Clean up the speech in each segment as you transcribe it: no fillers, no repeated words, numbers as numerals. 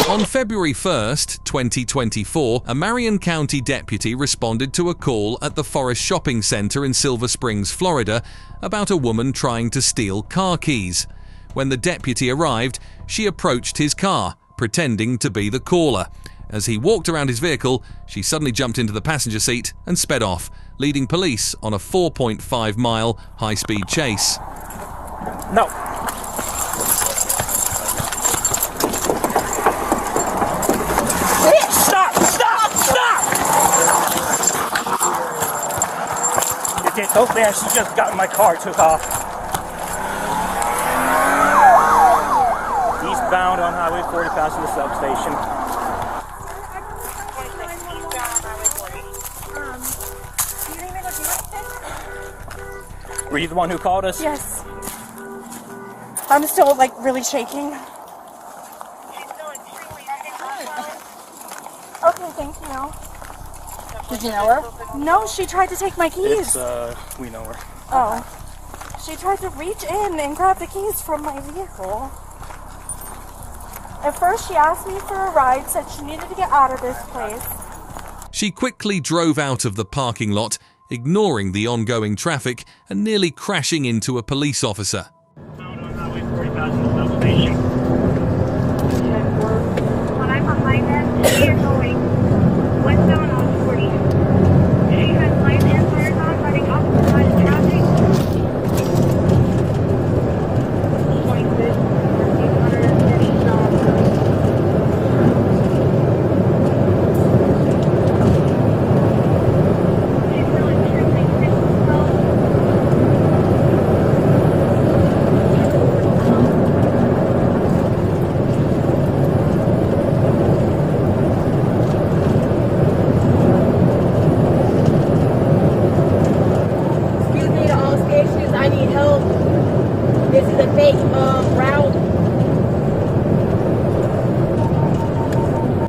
On February 1st, 2024, a Marion County deputy responded to a call at the Forest Shopping Center in Silver Springs, Florida, about a woman trying to steal car keys. When the deputy arrived, she approached his car, pretending to be the caller. As he walked around his vehicle, she suddenly jumped into the passenger seat and sped off, leading police on a 4.5-mile high-speed chase. No. Oh man, she just got in my car, took off. Eastbound on Highway 40 past the substation. Were you the one who called us? Yes. I'm still like really shaking. Okay, thank you. Did you know her? No, she tried to take my keys. We know her. Oh. She tried to reach in and grab the keys from my vehicle. At first she asked me for a ride, said she needed to get out of this place. She quickly drove out of the parking lot, ignoring the ongoing traffic and nearly crashing into a police officer. When I'm behind them, she is going westbound on 40. She has lights and fires on, running off the side of traffic. 26, 130 south. She's really tripping herself.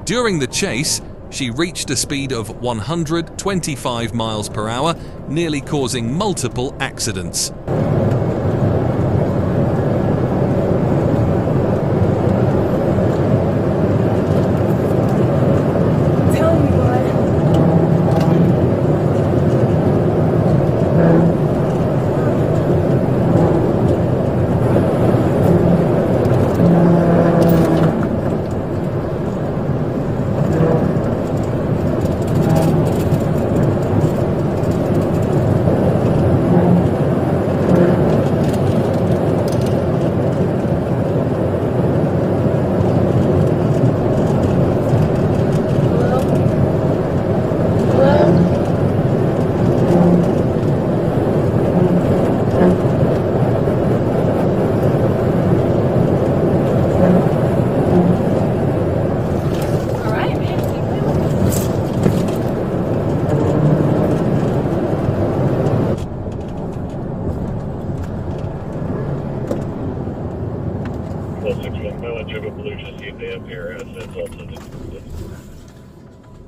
During the chase, she reached a speed of 125 miles per hour, nearly causing multiple accidents.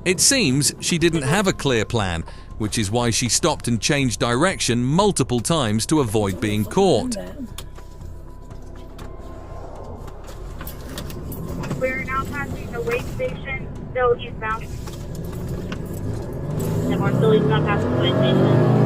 It seems she didn't have a clear plan, which is why she stopped and changed direction multiple times to avoid being caught. We're now passing the weigh station, still eastbound. And we're still eastbound past the weigh station.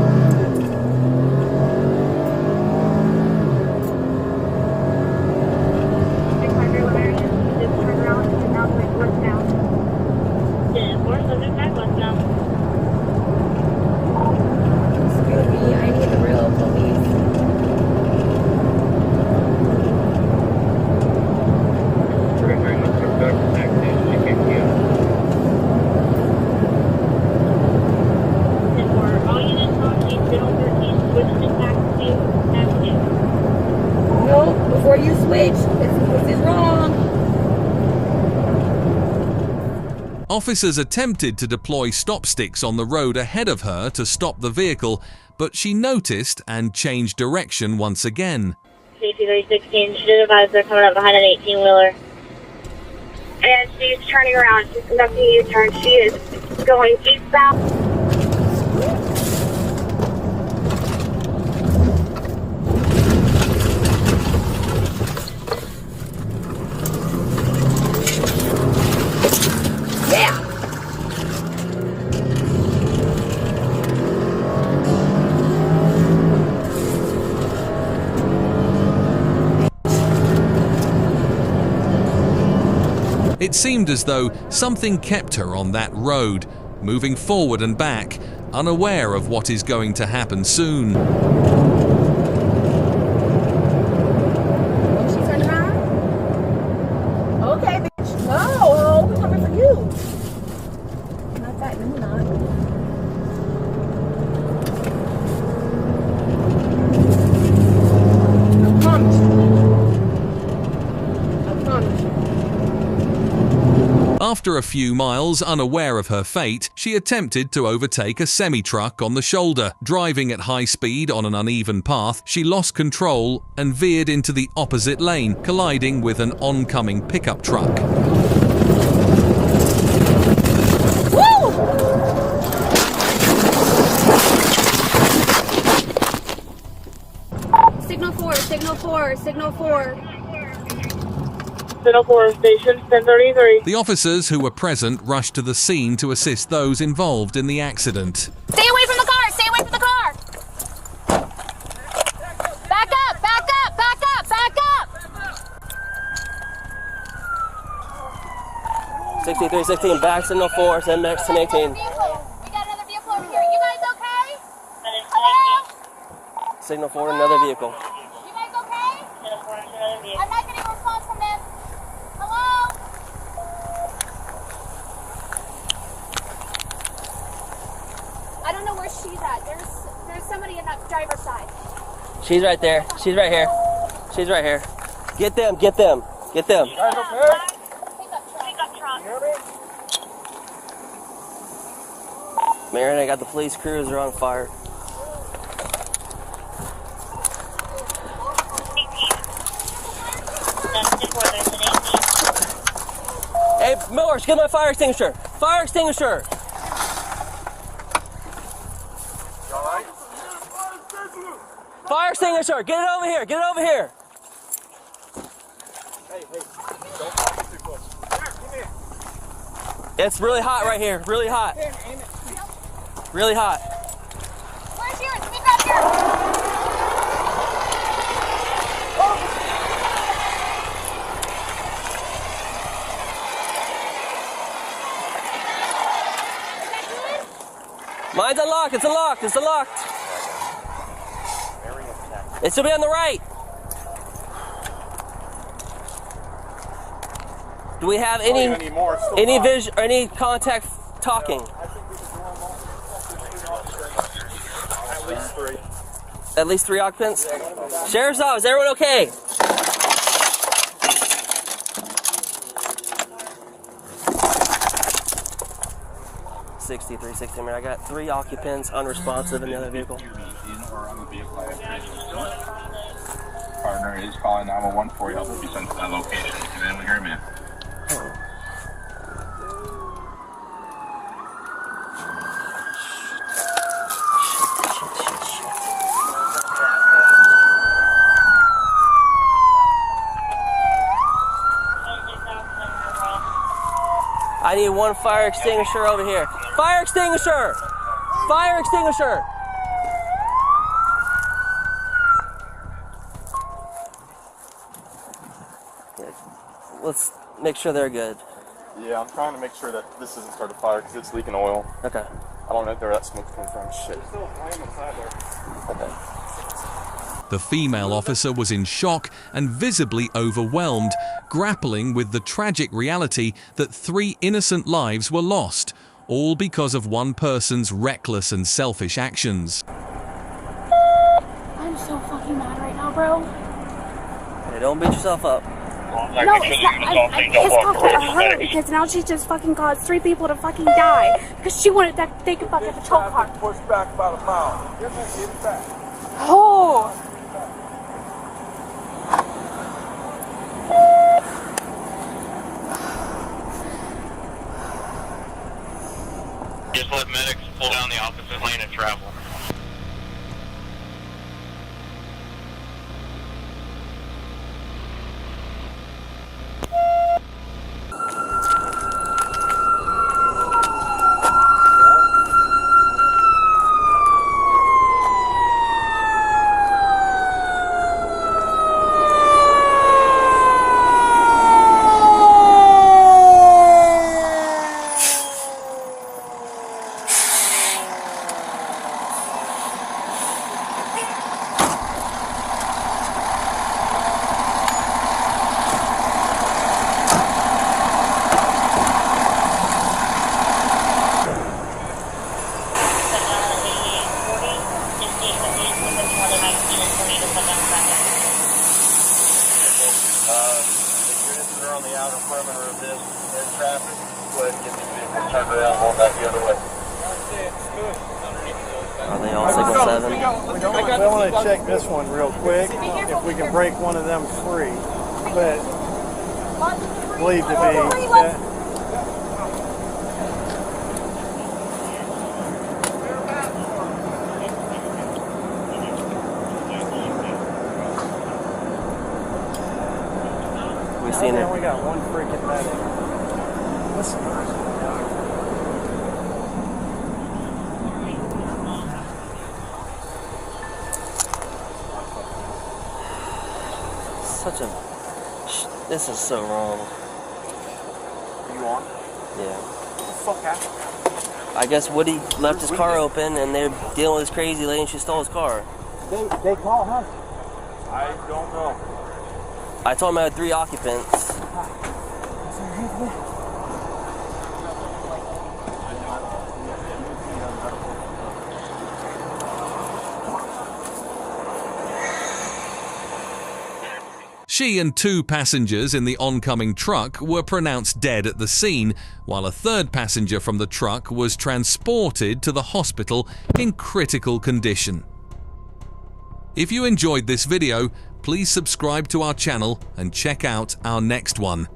Before you switch, this is wrong. Officers attempted to deploy stop sticks on the road ahead of her to stop the vehicle, but she noticed and changed direction once again. Safety 316, she did advise they're coming up behind an 18-wheeler. And she's turning around. She's conducting a U-turn. She is going eastbound. It seemed as though something kept her on that road, moving forward and back, unaware of what is going to happen soon. She turned around. Okay, bitch. No, we're coming for you. Not that, no, not. I promise you. I promise you. After a few miles, unaware of her fate, she attempted to overtake a semi-truck on the shoulder. Driving at high speed on an uneven path, she lost control and veered into the opposite lane, colliding with an oncoming pickup truck. Woo! Signal 4, signal 4, signal 4. Signal 4 station 1033. The officers who were present rushed to the scene to assist those involved in the accident. Stay away from the car! Stay away from the car! Back up! Back up! Back up! Back up! 6316, back signal 4, send max 1018. We got another vehicle over here. You guys okay? Hello? Signal 4, another vehicle. You guys okay? I'm not getting a response from them. Hello? I don't know where she's at. There's somebody in that driver's side. She's right there. She's right here. She's right here. Get them, get them, get them. Pickup truck. Marion, I got the police crews, they're on fire. Hey, Millers, get my fire extinguisher. Fire extinguisher. Fire extinguisher, get it over here, get it over here. It's really hot right here, really hot. Really hot. Where's yours? Speak up here. Mine's unlocked, it's unlocked, it's unlocked. It should be on the right. Do we have any contact talking? At least three occupants? Sheriff's office, everyone okay? I got 3 occupants unresponsive in the other vehicle. Partner is calling 911 for you. I'll be sent to that location. And then we hear him in. I need one fire extinguisher over here. Fire extinguisher! Fire extinguisher! Let's make sure they're good. Yeah, I'm trying to make sure that this isn't started fire because it's leaking oil. Okay. I don't know where that smoke's coming from. Shit. There's still a flame inside there. Okay. The female officer was in shock and visibly overwhelmed, grappling with the tragic reality that 3 innocent lives were lost, all because of one person's reckless and selfish actions. I'm so fucking mad right now, bro. Hey, don't beat yourself up. No, it's not. I'm pissed off at her because now she just fucking caused 3 people to fucking die because she wanted that they could fuck a patrol car. Push back about a mile. Get back. Oh. Just let medics pull down the opposite lane and travel. the outer perimeter of this in traffic. Go ahead and get the vehicle turned around, going back the other way. Are they all 607? We want to check this one real quick, if we can break one of them free. But believed to be Seen it. We got one freaking medic. This is so wrong. Are you on? Yeah. What the fuck happened? I guess Woody left his car open and they're dealing with this crazy lady and she stole his car. They call her. I don't know. I told him I had 3 occupants. She and 2 passengers in the oncoming truck were pronounced dead at the scene, while a 3rd passenger from the truck was transported to the hospital in critical condition. If you enjoyed this video, please subscribe to our channel and check out our next one.